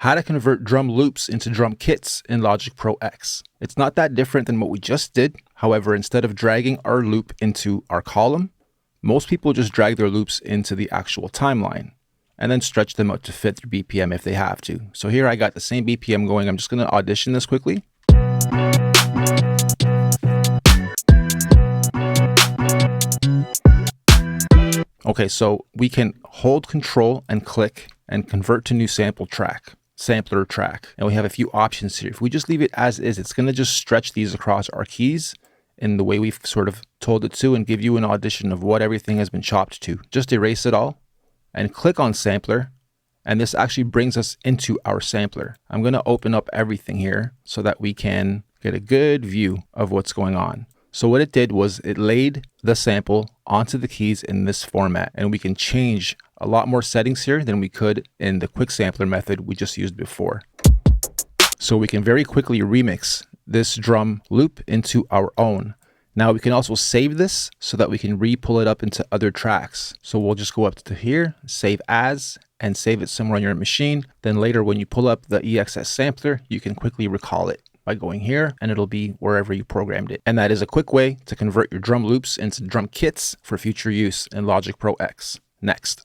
How to convert drum loops into drum kits in Logic Pro X. It's not that different than what we just did. However, instead of dragging our loop into our column, most people just drag their loops into the actual timeline and then stretch them out to fit their BPM if they have to. So here I got the same BPM going. I'm just going to audition this quickly. Okay, so we can hold Control and click and convert to new sampler track. And we have a few options here. If we just leave it as is, it's going to just stretch these across our keys in the way we've sort of told it to and give you an audition of what everything has been chopped to. Just erase it all and click on sampler. And this actually brings us into our sampler. I'm going to open up everything here so that we can get a good view of what's going on. So what it did was it laid the sample onto the keys in this format, and we can change a lot more settings here than we could in the quick sampler method we just used before. So we can very quickly remix this drum loop into our own. Now we can also save this so that we can re-pull it up into other tracks. So we'll just go up to here, save as, and save it somewhere on your machine. Then later when you pull up the EXS sampler, you can quickly recall it by going here, and it'll be wherever you programmed it. And that is a quick way to convert your drum loops into drum kits for future use in Logic Pro X. Next.